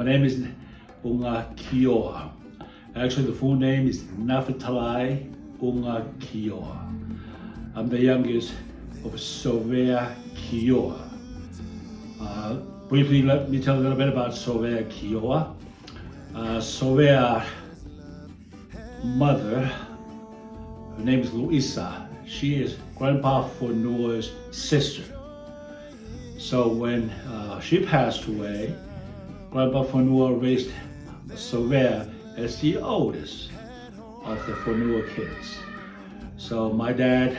name is Unga Kioa. Actually, the full name is Nafatalai Unga Kioa. I'm the youngest of Sovea Kioa. Briefly, let me tell you a little bit about Sovea Kioa. Sovea mother, her name is Luisa. She is Grandpa Fonua's sister. So when she passed away, Grandpa Fonua raised Sovea as the oldest of the Fonua kids. So my dad,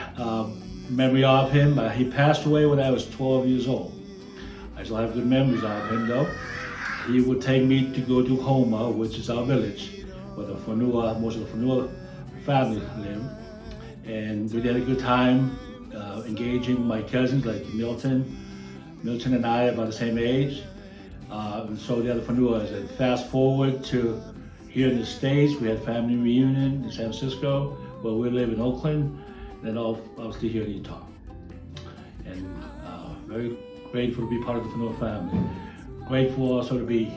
memory of him, he passed away when I was 12 years old. I still have good memories of him though. He would take me to go to Homa, which is our village, where the Fonua, most of the Fonua family live. And we had a good time engaging my cousins like Milton. Milton and I are about the same age. And so the other Fonuas. And fast forward to here in the States, we had family reunion in San Francisco, where we live in Oakland, and then obviously here in Utah. And very grateful to be part of the Fonua family. Grateful also to be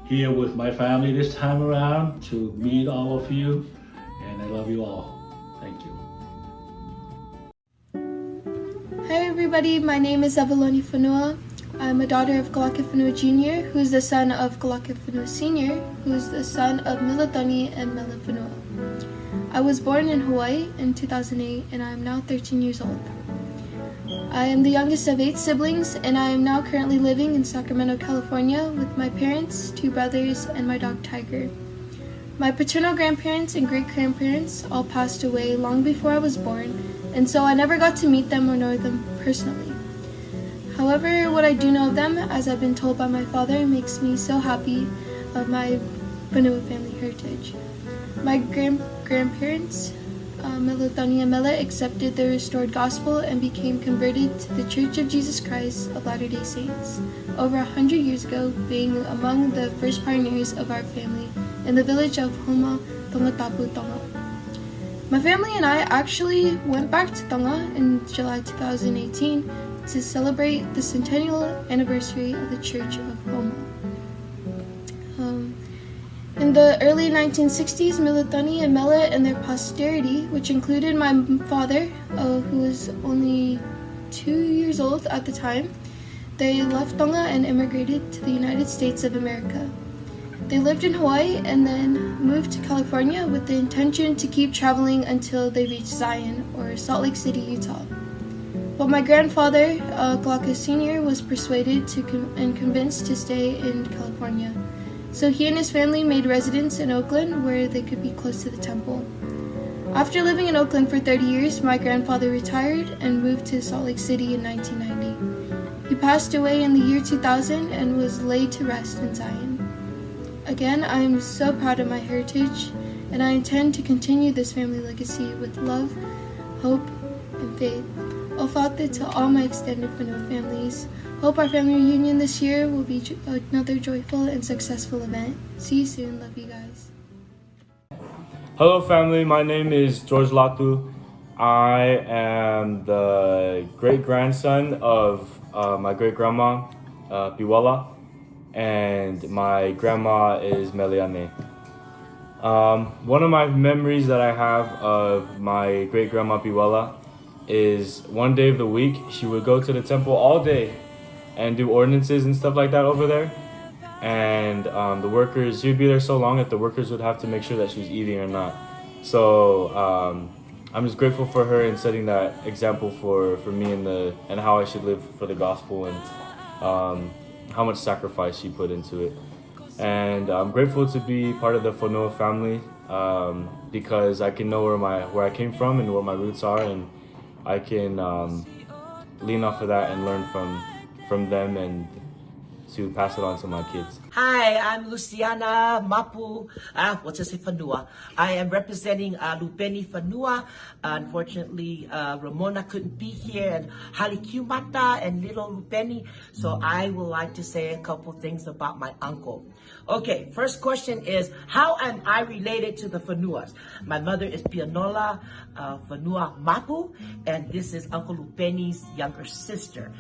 here with my family this time around to meet all of you, and I love you all. Thank you. Hi everybody, my name is Avaloni Fonua. I'm a daughter of Kalake Fonua Jr., who's the son of Kalake Fonua Sr., who's the son of Milatoni and Mela Fonua. I was born in Hawaii in 2008 and I am now 13 years old. I am the youngest of 8 siblings and I am now currently living in Sacramento, California with my parents, 2 brothers, and my dog Tiger. My paternal grandparents and great-grandparents all passed away long before I was born, and so I never got to meet them or know them personally. However, what I do know of them, as I've been told by my father, makes me so happy of my Fonua family heritage. My grandparents, Milatoni and Mela, accepted the restored gospel and became converted to the Church of Jesus Christ of Latter-day Saints over 100 years ago, being among the first pioneers of our family in the village of Homa, Tongatapu, Tonga. My family and I actually went back to Tonga in July 2018 to celebrate the centennial anniversary of the Church of Homa. In the early 1960s, Milatoni and Mela and their posterity, which included my father, who was only 2 years old at the time, they left Tonga and immigrated to the United States of America. They lived in Hawaii and then moved to California with the intention to keep traveling until they reached Zion, or Salt Lake City, Utah. But my grandfather, Kalake Sr., was persuaded and convinced to stay in California. So he and his family made residence in Oakland where they could be close to the temple. After living in Oakland for 30 years, my grandfather retired and moved to Salt Lake City in 1990. He passed away in the year 2000 and was laid to rest in Zion. Again, I am so proud of my heritage, and I intend to continue this family legacy with love, hope, and faith. Ofate to all my extended Fonua families. Hope our family reunion this year will be another joyful and successful event. See you soon. Love you guys. Hello family, my name is George Latu. I am the great-grandson of my great-grandma, Piwala, and my grandma is Meliane. One of my memories that I have of my great-grandma Piwala is one day of the week, she would go to the temple all day and do ordinances and stuff like that over there. And the workers, she would be there so long that the workers would have to make sure that she was eating or not. So I'm just grateful for her and setting that example for me and how I should live for the gospel and how much sacrifice she put into it. And I'm grateful to be part of the Fonua family because I can know where I came from and where my roots are, and I can lean off of that and learn from them and to pass it on to my kids. Hi, I'm Luciana Mapu, Fonua. I am representing Lupeni Fonua. Unfortunately, Ramona couldn't be here, and Halikiumata and little Lupeni. So I would like to say a couple things about my uncle. Okay, first question is, how am I related to the Fonuas? My mother is Pianola Fonua Mapu, and this is Uncle Lupeni's younger sister.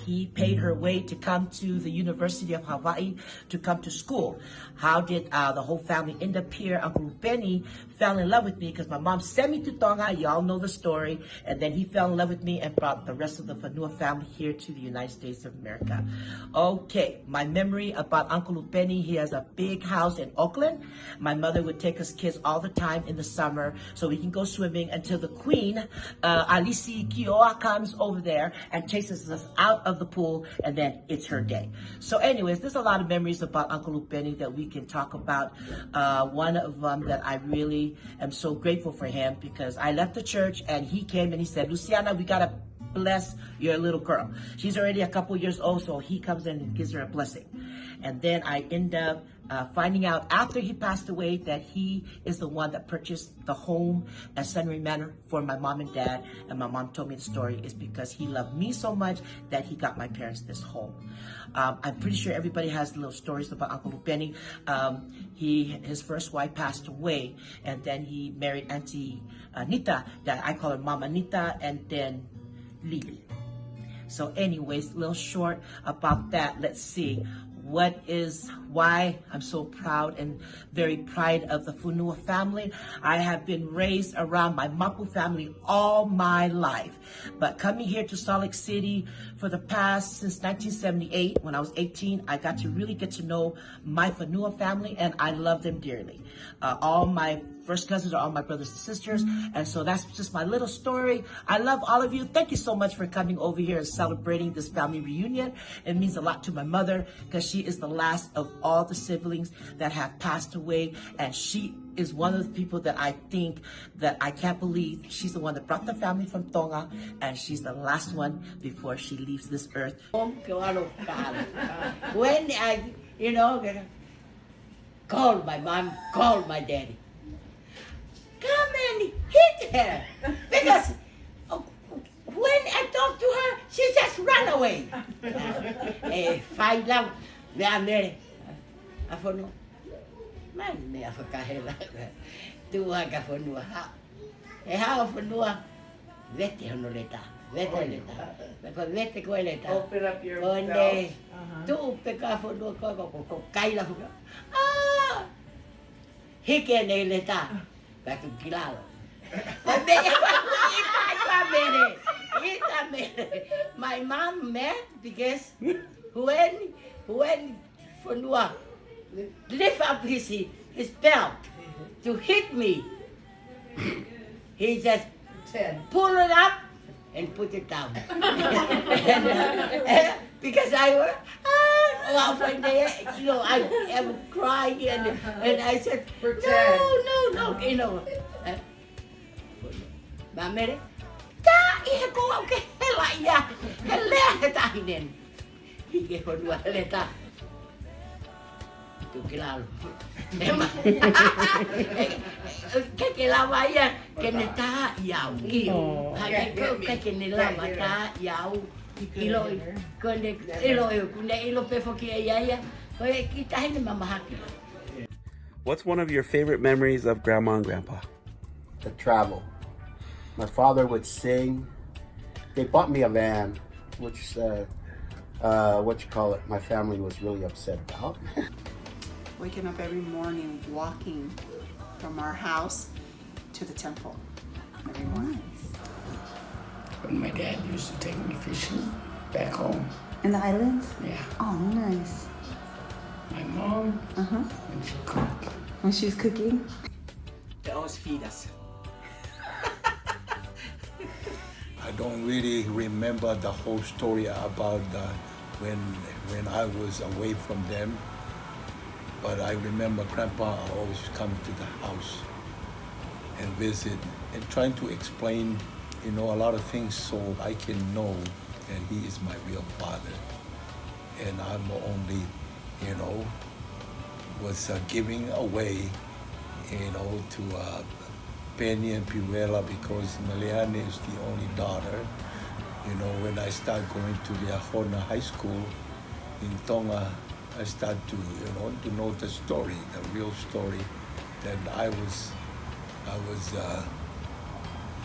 He paid her way to come to the University of Hawaii to come to school. How did the whole family end up here? Uncle Benny fell in love with me because my mom sent me to Tonga. Y'all know the story. And then he fell in love with me and brought the rest of the Fonua family here to the United States of America. Okay, my memory about Uncle Benny, he has a big house in Oakland. My mother would take us kids all the time in the summer so we can go swimming until the queen, Alisi Kioa, comes over there and chases us out of the pool, and then it's her day. So anyways, there's a lot of memories about Uncle Benny that we can talk about. One of them that I really am so grateful for him, because I left the church and he came and he said, Luciana, we gotta bless your little girl. She's already a couple years old, so he comes in and gives her a blessing. And then I end up finding out after he passed away that he is the one that purchased the home at Sunray Manor for my mom and dad. And my mom told me the story is because he loved me so much that he got my parents this home. I'm pretty sure everybody has little stories about Uncle Benny. His first wife passed away, and then he married Auntie Nita, that I call her Mama Nita, and then Lily. So anyways, a little short about that. Let's see. Why I'm so proud and very proud of the Fonua family. I have been raised around my Mapu family all my life. But coming here to Salt Lake City since 1978, when I was 18, I got to really get to know my Fonua family, and I love them dearly. All my first cousins are all my brothers and sisters, and so that's just my little story. I love all of you. Thank you so much for coming over here and celebrating this family reunion. It means a lot to my mother because she is the last of all the siblings that have passed away, and she is one of the people that I think that I can't believe she's the one that brought the family from Tonga, and she's the last one before she leaves this earth. When I, call my mom, call my daddy. Come and hit her. Because when I talk to her, she just run away. Find out. I marry. I forno. Man, me a fakahela. Tua ka fonua ha. Ha fonua. Vete honoleta. Vete leta. Because vete ko leta. Open up your Onde mouth. tu peka fonua ko kaila fuka. Ah. Hike ne leta. Back to Kilalo. My mom mad because when Fonua lift up his belt to hit me, he just pull it up and put it down. Because I was, I am crying and I said, no, Mamere, ta ihe ko au ke hela ia, hele ta hinen. Hige ko dua leta. Tu kilalo. Ke lava ia, ke ne ta iau. Hage ko ke ne lava ta iau. Ilo pe foki ia. Koe ki ta hine mamahaki. What's one of your favorite memories of Grandma and Grandpa? The travel. My father would sing. They bought me a van, which, my family was really upset about. Waking up every morning, walking from our house to the temple every morning. When my dad used to take me fishing back home. In the islands? Yeah. Oh, nice. My mom, when she cooked. When she's cooking? They always feed us. I don't really remember the whole story about when I was away from them, but I remember Grandpa always come to the house and visit and trying to explain, a lot of things so I can know that he is my real father, and I'm only, was giving away, to Penny and Piruela because Meleane is the only daughter. When I start going to the Ahona High School in Tonga, I start to, to know the story, the real story that I was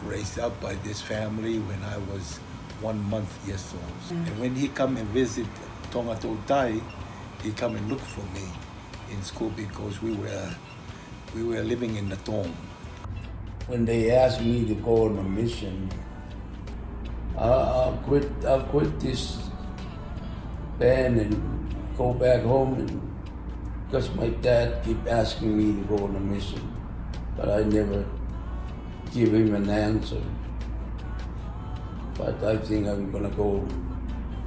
raised up by this family when I was 1 month years old. And when he come and visit Tonga Tautai, he come and look for me in school because we were living in the dorm. When they asked me to go on a mission, I'll quit this band and go back home, and because my dad keep asking me to go on a mission, but I never give him an answer. But I think I'm gonna go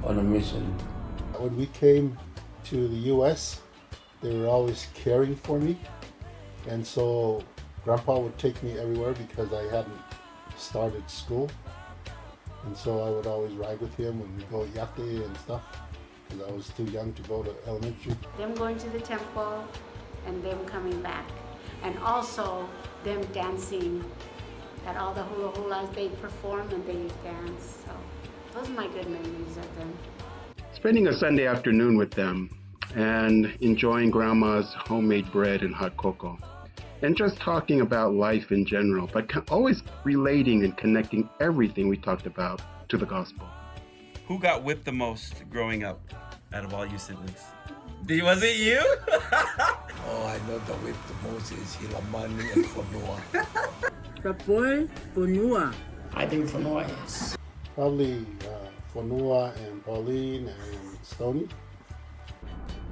on a mission. When we came to the U.S., they were always caring for me, and so Grandpa would take me everywhere because I hadn't started school, and so I would always ride with him when we go yate and stuff because I was too young to go to elementary. Them going to the temple and them coming back, and also them dancing at all the hula hulas. They perform and they dance. So those are my good memories of them. Spending a Sunday afternoon with them and enjoying Grandma's homemade bread and hot cocoa, and just talking about life in general, but always relating and connecting everything we talked about to the gospel. Who got whipped the most growing up out of all you siblings? Was it you? Oh, I know the whip the most is Hilamani and Fonua. Rapol, Fonua. I think Fonua is. Probably Fonua and Pauline and Stony.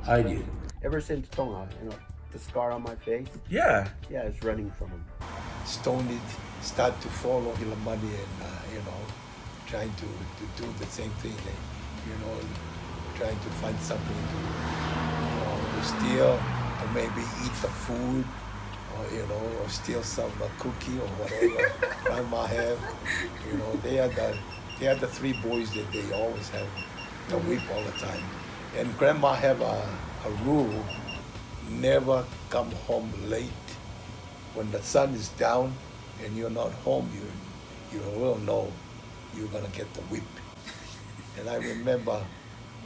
I did. Ever since Tonga, the scar on my face, Yeah. yeah, it's running from him. Stony start to follow Hilamani and trying to do the same thing. Trying to find something to steal, or maybe eat the food, or steal some cookie or whatever Grandma have. They are the three boys that they always have to whip all the time. And Grandma have a rule: never come home late. When the sun is down and you're not home, you will know you're gonna get the whip. And I remember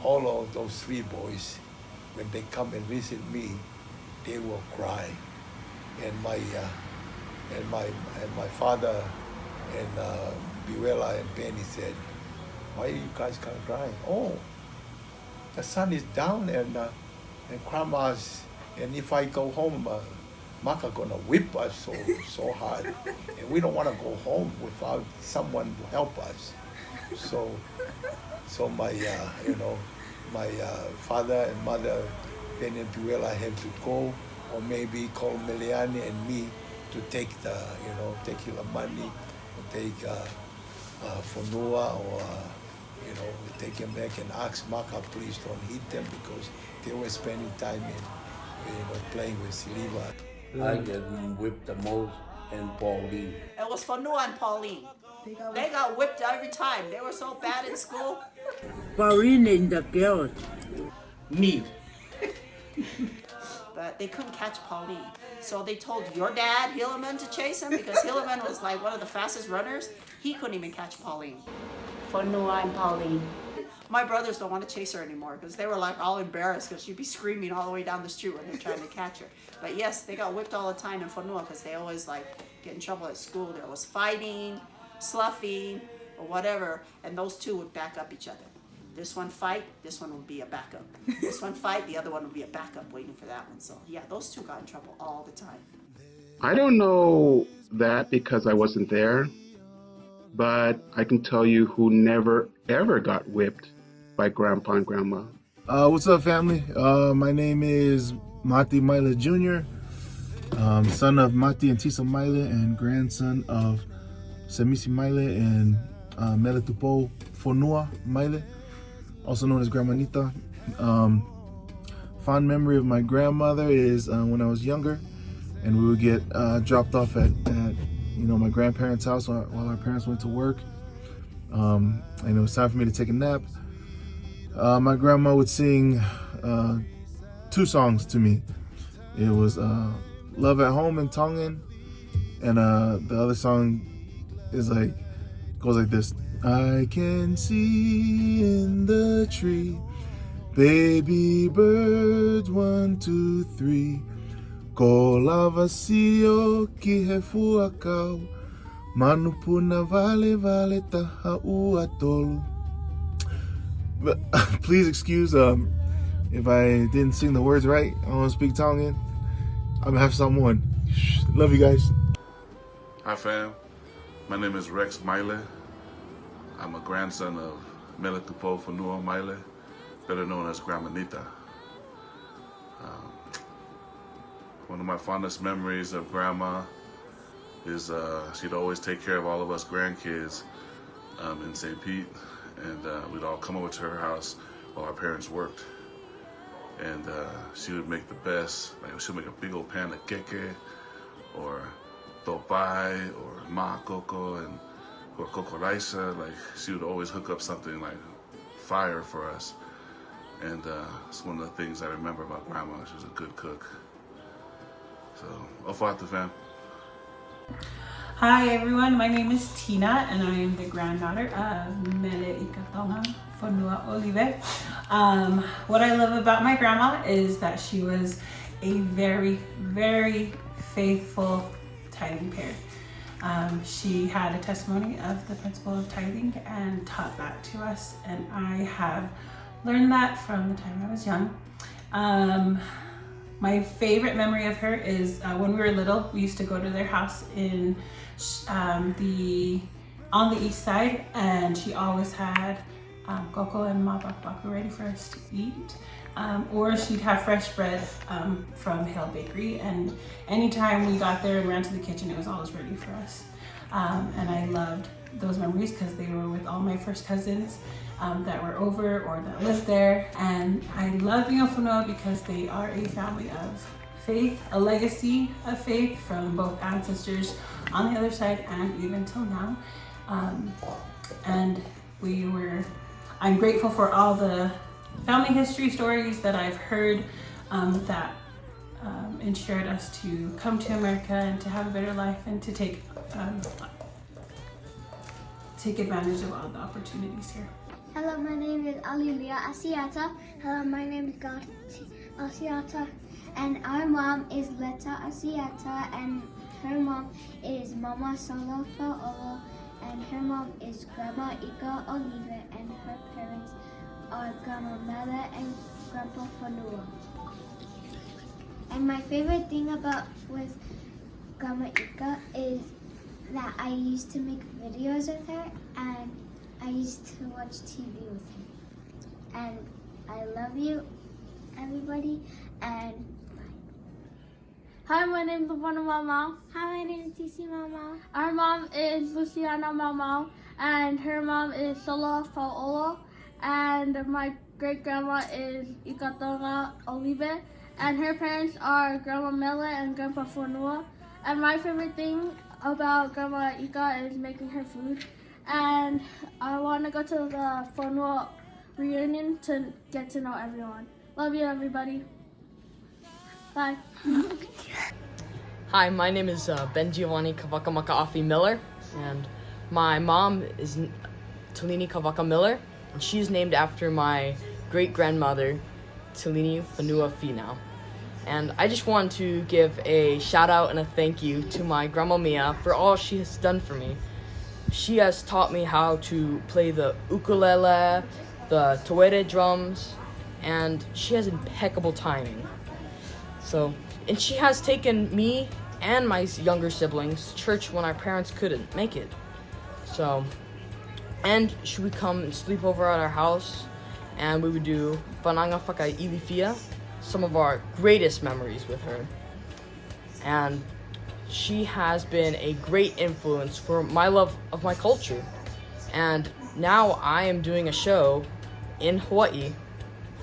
all of those three boys, when they come and visit me, they will cry. And my father and Biwela and Benny said, "Why are you guys kind of crying?" "Oh, the sun is down and Grandma's, and if I go home, Maka gonna whip us so hard, and we don't want to go home without someone to help us." So my my father and mother, Benny and Biwela, had to go, or maybe call Meliani and me to take take Hilamani, or take Fonua, or take him back and ask Maka, please don't hit them, because they were spending time in playing with Siliva. I get whipped the most, and Pauline. It was Fonua and Pauline. They got whipped every time. They were so bad in school. Pauline and the girls. Me. But they couldn't catch Pauline. So they told your dad, Hilleman, to chase him, because Hilleman was like one of the fastest runners. He couldn't even catch Pauline. Fonua and Pauline. My brothers don't want to chase her anymore because they were like all embarrassed because she'd be screaming all the way down the street when they're trying to catch her. But yes, they got whipped all the time in Fonua because they always get in trouble at school. There was fighting, sloughing, or whatever, and those two would back up each other. This one fight, this one would be a backup. This one fight, the other one would be a backup waiting for that one. So yeah, those two got in trouble all the time. I don't know that because I wasn't there, but I can tell you who never ever got whipped by Grandpa and Grandma. What's up, family? My name is Mati Maile Jr., son of Mati and Tisa Maile, and grandson of Semisi Maile and Mele Tupo Fonua Maile, also known as Grandmanita. Fond memory of my grandmother is when I was younger, and we would get dropped off at my grandparents' house while our parents went to work, and it was time for me to take a nap. My grandma would sing two songs to me. It was Love at Home in Tongan, and the other song goes like this. I can see in the tree baby birds 1, 2, 3. Ko lava sio ki he fuakau manupuna vale taha ua tolu. Please excuse If I didn't sing the words right, I don't speak Tongan, I'm gonna have someone. Love you guys. Hi fam, my name is Rex Maile. I'm a grandson of Mele Tupo Fonua Maile, better known as Grandmanita. One of my fondest memories of Grandma is she'd always take care of all of us grandkids in St. Pete, and we'd all come over to her house while our parents worked. And she would make the best, like she'd make a big old pan of keke, or topai, or ma coco, or coco raisa. Like she would always hook up something like fire for us. And it's one of the things I remember about Grandma. She was a good cook. So, ofatu fam. Hi everyone, my name is Tina and I am the granddaughter of Mele Ikatonga Fonua Olive. What I love about my grandma is that she was a very, very faithful tithing parent. She had a testimony of the principle of tithing and taught that to us, and I have learned that from the time I was young. My favorite memory of her is when we were little, we used to go to their house in on the east side, and she always had cocoa and mabaku ready for us to eat. Or she'd have fresh bread from Hale Bakery, and anytime we got there and ran to the kitchen, it was always ready for us. And I loved those memories because they were with all my first cousins that were over or that lived there. And I love being a Fonua because they are a family of faith, a legacy of faith from both ancestors on the other side and even till now. And I'm grateful for all the family history stories that I've heard that inspired us to come to America and to have a better life and to take advantage of all the opportunities here. Hello, my name is Alilia Asiata. Hello, my name is Gati Asiata. And our mom is Leta Asiata, and her mom is Mama Salofa Olo, and her mom is Grandma Ika Olive, and her parents are Grandma Mele and Grandpa Fonua. And my favorite thing with Grandma Ika is that I used to make videos with her, and I used to watch TV with her. And I love you, everybody, and bye. Hi, my name is Fonua Mama. Hi, my name is TC Mama. Our mom is Luciana Mama, and her mom is Sola Fa'olo, and my great grandma is Ikatonga Olive, and her parents are Grandma Mele and Grandpa Fonua. And my favorite thing about Grandma Ika is making her food, and I want to go to the Fonua Reunion to get to know everyone. Love you, everybody. Bye. Hi, my name is Ben Giovanni Kavakamaka Miller, and my mom is Talini Kavaka Miller, and she's named after my great-grandmother, Talini Fonua Finau. And I just want to give a shout out and a thank you to my Grandma Mia for all she has done for me. She has taught me how to play the ukulele, the tawere drums, and she has impeccable timing. And she has taken me and my younger siblings to church when our parents couldn't make it. And she would come and sleep over at our house, and we would do Fananga Whakai Ilifia, some of our greatest memories with her. And she has been a great influence for my love of my culture. And now I am doing a show in Hawaii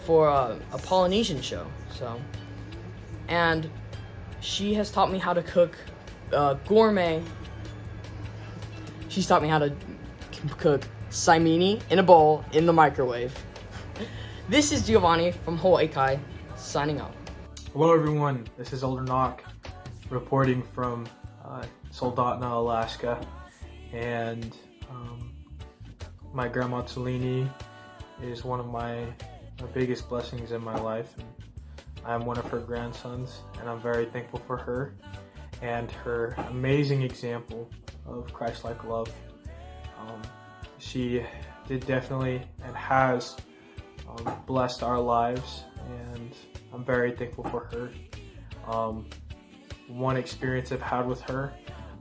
for a Polynesian show. And she has taught me how to cook gourmet. She's taught me how to cook saimini in a bowl in the microwave. This is Giovanni from Hawaii Kai, signing out. Hello everyone, this is Elder Knock reporting from Soldotna, Alaska, and my grandma Talini is one of my biggest blessings in my life, and I'm one of her grandsons, and I'm very thankful for her and her amazing example of Christ-like love. She did definitely and has blessed our lives and I'm very thankful for her. One experience I've had with her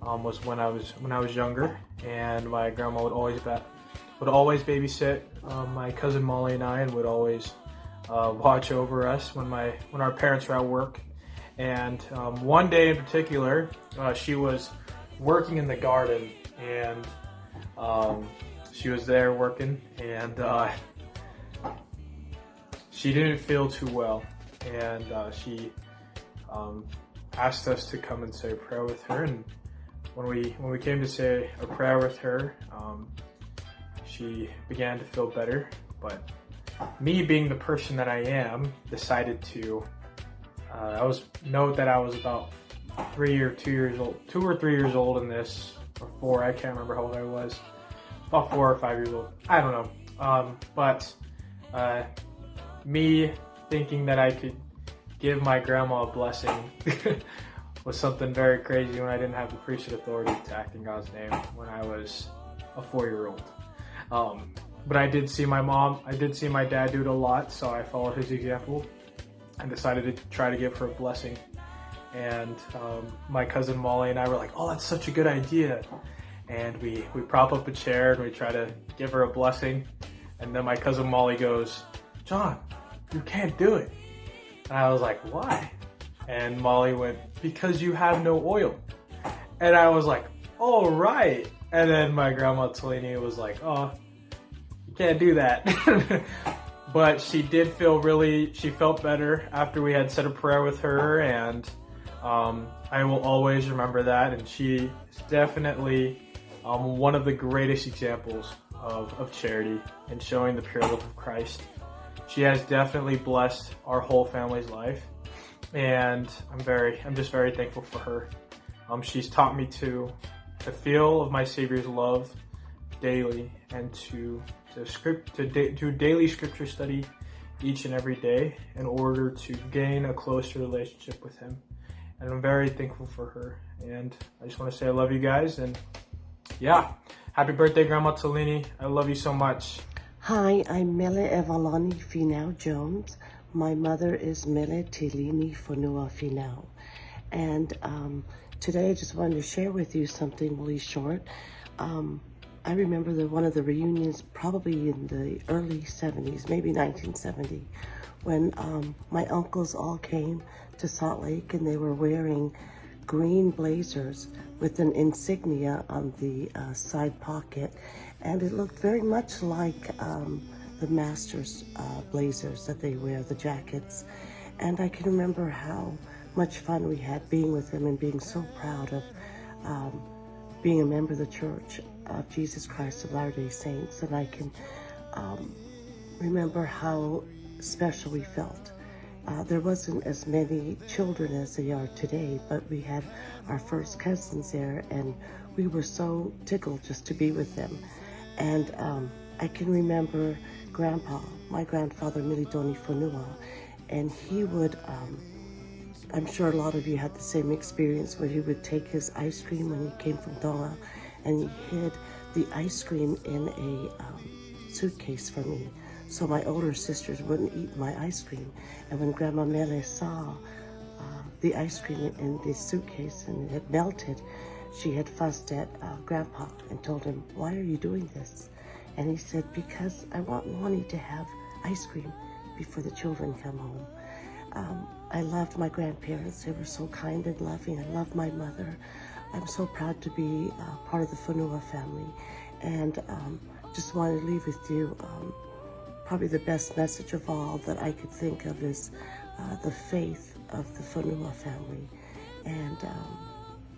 was when I was younger, and my grandma would always babysit my cousin Molly and I, and would always watch over us when our parents were at work. And one day in particular, she was working in the garden, and she was there working, and she didn't feel too well, and she asked us to come and say a prayer with her. And when we came to say a prayer with her, she began to feel better. But me, being the person that I am, decided to. I was about 2 or 3 years old in this, or 4. I can't remember how old I was. About 4 or 5 years old. I don't know. But me thinking that I could give my grandma a blessing was something very crazy when I didn't have the priesthood authority to act in God's name when I was a 4-year-old. But I did see my dad do it a lot, so I followed his example and decided to try to give her a blessing. And my cousin Molly and I were like, oh, that's such a good idea. And we prop up a chair and we try to give her a blessing. And then my cousin Molly goes, John, you can't do it. And I was like, why? And Molly went, because you have no oil. And I was like, oh, right. And then my grandma Tolini was like, oh, you can't do that. But she did she felt better after we had said a prayer with her, and I will always remember that. And she is definitely one of the greatest examples of charity and showing the pure love of Christ. She has definitely blessed our whole family's life, and I'm just very thankful for her. She's taught me to feel of my Savior's love daily, and to daily scripture study each and every day in order to gain a closer relationship with Him. And I'm very thankful for her. And I just want to say I love you guys, and yeah, happy birthday, Grandma Tolini. I love you so much. Hi, I'm Mele Evalani Finau Jones. My mother is Mele Tilini Fonua Finau. And today I just wanted to share with you something really short. I remember one of the reunions probably in the early 70s, maybe 1970, when my uncles all came to Salt Lake, and they were wearing green blazers with an insignia on the side pocket, and it looked very much like the master's blazers that they wear, the jackets. And I can remember how much fun we had being with them and being so proud of being a member of the Church of Jesus Christ of Latter-day Saints. And I can remember how special we felt. There wasn't as many children as there are today, but we had our first cousins there, and we were so tickled just to be with them. And I can remember Grandpa, my grandfather, Militoni Fonua, and he would, I'm sure a lot of you had the same experience, where he would take his ice cream when he came from Tonga, and he hid the ice cream in a suitcase for me, so my older sisters wouldn't eat my ice cream. And when Grandma Mele saw the ice cream in the suitcase and it had melted, she had fussed at Grandpa and told him, why are you doing this? And he said, because I want Lonnie to have ice cream before the children come home. I loved my grandparents. They were so kind and loving. I love my mother. I'm so proud to be part of the Fonua family. And just wanted to leave with you probably the best message of all that I could think of is the faith of the Fonua family, and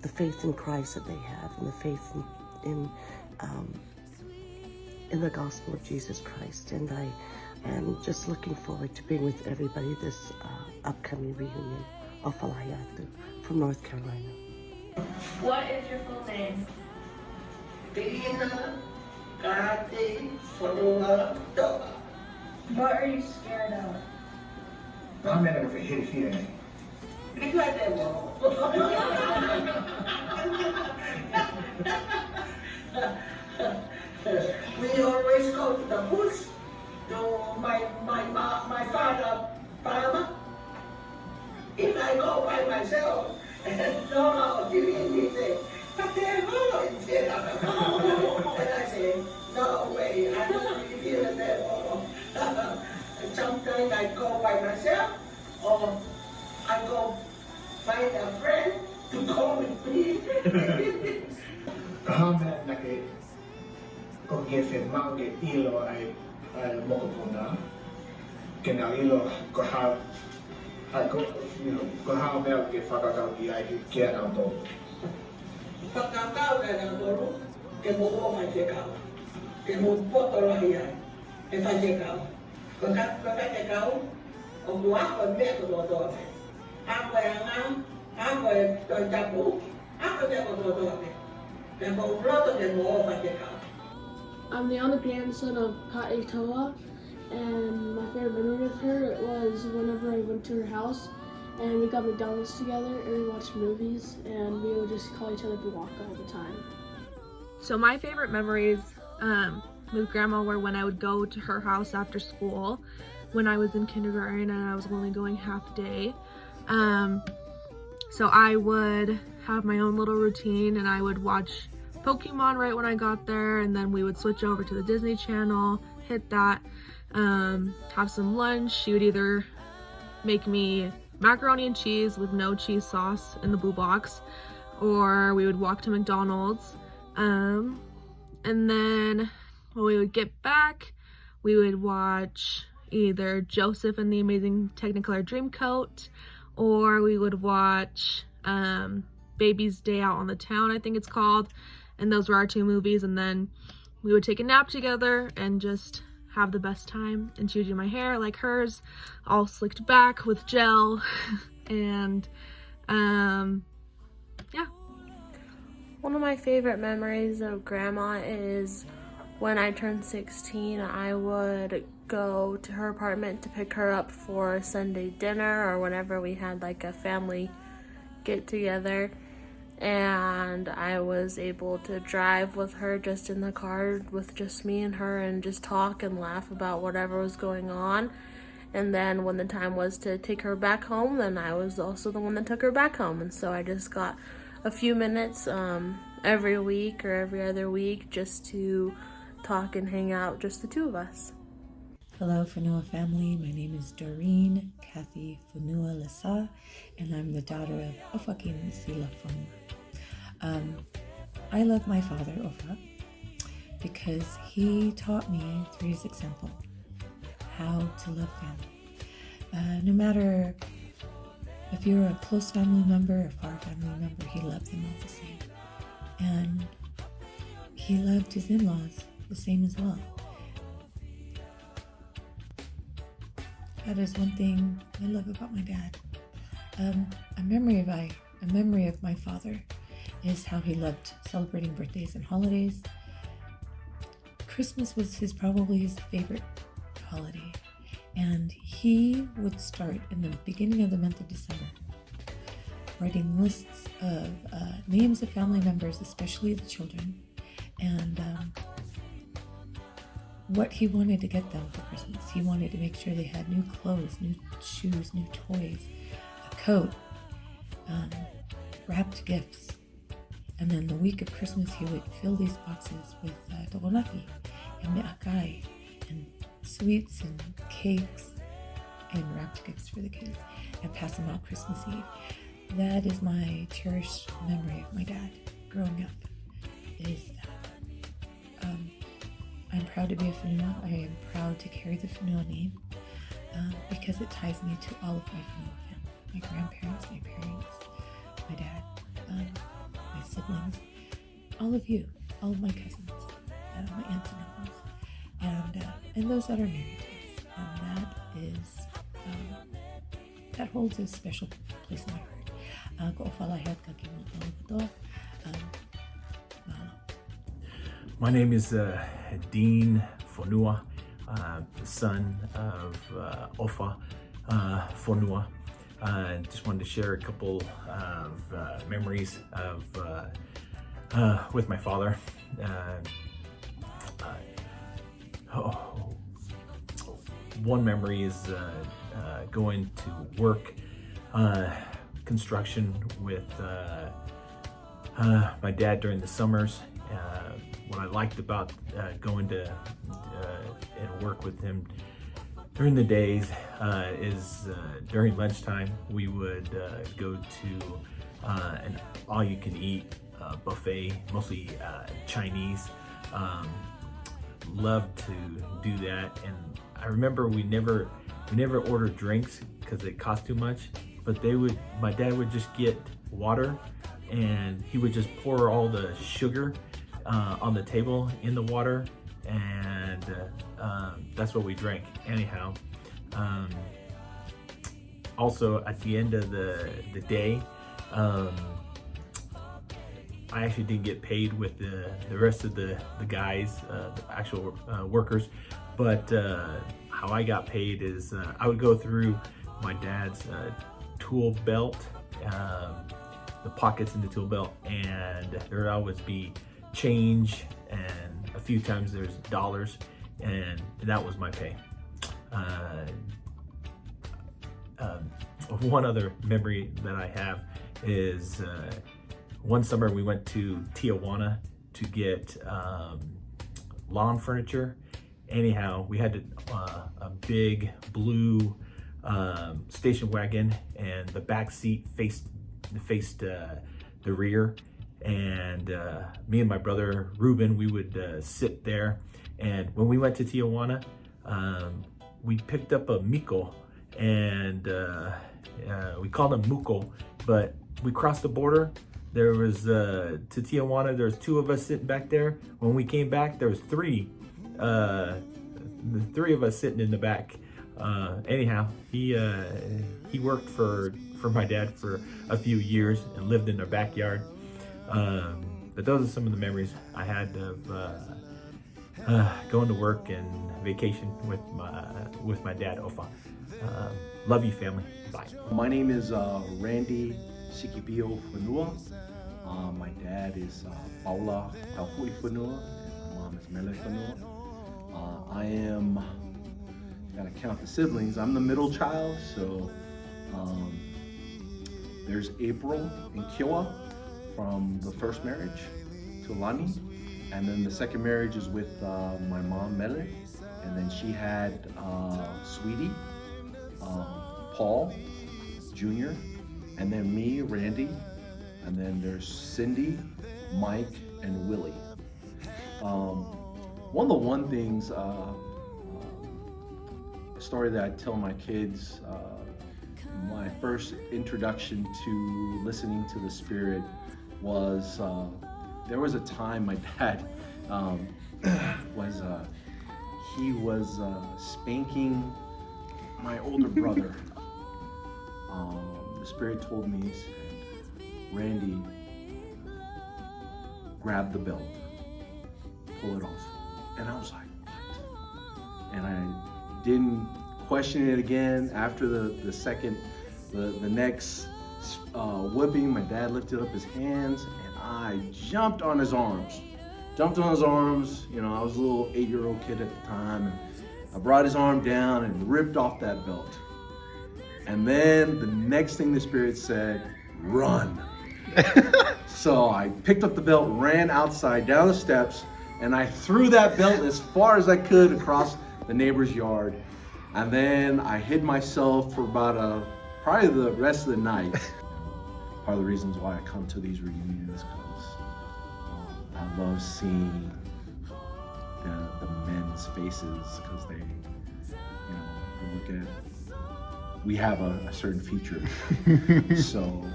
the faith in Christ that they have, and the faith in the gospel of Jesus Christ. And I am just looking forward to being with everybody this upcoming reunion of Falahayatu from North Carolina. What is your full name? What are you scared of? We always go to the bush. My father He said, I said, oh, he said, and I said, no way, I don't really feel that all. And sometimes I go by myself, or I go find a friend to go with me. Kahamet na kay kung gefen mau ke ilo ay mokopuna kena ilo kahab ako kahamet ke fakakau di ay kian auto Fakakau na doro ke mo fai kau ke mo poto lah ya e fai kau ko fai kau o gua ko me ko do ako yang ako to jabu ako de ko do I'm the only grandson of Ka'e Toa, and my favorite memory with her was whenever I went to her house and we got McDonald's together and we watched movies and we would just call each other Buwaka all the time. So my favorite memories with Grandma were when I would go to her house after school when I was in kindergarten and I was only going half day. So I would have my own little routine and I would watch Pokemon right when I got there, and then we would switch over to the Disney Channel, hit that, have some lunch. She would either make me macaroni and cheese with no cheese sauce in the blue box, or we would walk to McDonald's. And then when we would get back, we would watch either Joseph and the Amazing Technicolor Dreamcoat, or we would watch Baby's Day Out on the Town, I think it's called, and those were our two movies. And then we would take a nap together and just have the best time, and she would do my hair like hers, all slicked back with gel. And yeah. One of my favorite memories of Grandma is when I turned 16, I would go to her apartment to pick her up for Sunday dinner or whenever we had like a family get together, and I was able to drive with her just in the car with just me and her and just talk and laugh about whatever was going on. And then when the time was to take her back home, then I was also the one that took her back home. And so I just got a few minutes every week or every other week just to talk and hang out, just the two of us. Hello, Fonua family. My name is Doreen Kathy Fonua Lesa, and I'm the daughter of Ofakin Sila Fonua. I love my father, Ofa, because he taught me through his example how to love family. No matter if you're a close family member or far family member, he loved them all the same. And he loved his in-laws the same as well. That is one thing I love about my dad. A memory of my father is how he loved celebrating birthdays and holidays. Christmas was probably his favorite holiday, and he would start in the beginning of the month of December writing lists of names of family members, especially the children, and what he wanted to get them for Christmas. He wanted to make sure they had new clothes, new shoes, new toys, a coat, wrapped gifts. And then the week of Christmas, he would fill these boxes with tokonaki and me'akai and sweets and cakes and wrapped gifts for the kids and pass them out Christmas Eve. That is my cherished memory of my dad growing up, is that. I'm proud to be a Fonua. I am proud to carry the Fonua name because it ties me to all of my Fonua family. My grandparents, my parents, my dad, my siblings, all of you, all of my cousins, my aunts and uncles, and those that are married to us. And that is, that holds a special place in my heart. My name is Dean Fonua, son of Ofa Fonua. Just wanted to share a couple of memories of with my father. One memory is going to work construction with my dad during the summers. What I liked about going to and work with him during the days is during lunchtime we would go to an all-you-can-eat buffet, mostly Chinese. Loved to do that, and I remember we never ordered drinks because it cost too much. But my dad would just get water, and he would just pour all the sugar on the table in the water, and that's what we drank. Anyhow, also at the end of the day, I actually didn't get paid with the rest of the guys, the actual workers, but how I got paid is I would go through my dad's tool belt, the pockets in the tool belt, and there would always be change, and a few times there's dollars, and that was my pay. One other memory that I have is one summer we went to Tijuana to get lawn furniture. Anyhow, we had a big blue station wagon, and the back seat faced the rear, and me and my brother Ruben, we would sit there, and when we went to Tijuana, we picked up a mico, and we called him muco, but we crossed the border. There was to Tijuana, there was 2 of us sitting back there. When we came back, there was 3 the 3 of us sitting in the back. Anyhow, he worked for my dad for a few years and lived in their backyard. But those are some of the memories I had of going to work and vacation with my dad, Ofa. Love you, family. Bye. My name is Randy Sikipio Fonua. My dad is Paula Taufui Fonua, and my mom is Mele Fonua. Gotta count the siblings. I'm the middle child, so there's April and Kiwa from the first marriage, Tulani, and then the second marriage is with my mom, Mele, and then she had Sweetie, Paul Jr., and then me, Randy, and then there's Cindy, Mike, and Willie. One of the things, a story that I tell my kids, my first introduction to listening to the Spirit was, there was a time my dad was spanking my older brother. The Spirit told me, he said, Randy, grab the belt, pull it off. And I was like, what? And I didn't question it again. After the next whipping, my dad lifted up his hands and I jumped on his arms. You know, I was a little 8-year-old kid at the time, and I brought his arm down and ripped off that belt. And then the next thing the Spirit said, run. So I picked up the belt, ran outside, down the steps, and I threw that belt as far as I could across the neighbor's yard. And then I hid myself for probably the rest of the night. Part of the reasons why I come to these reunions, because I love seeing the men's faces, because they, we have a certain future. So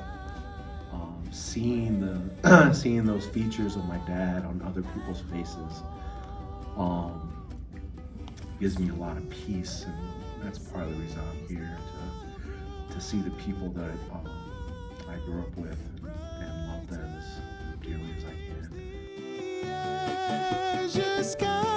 seeing those features of my dad on other people's faces gives me a lot of peace, and that's part of the reason I'm here, to see the people that I grew up with and love them as dearly as I can.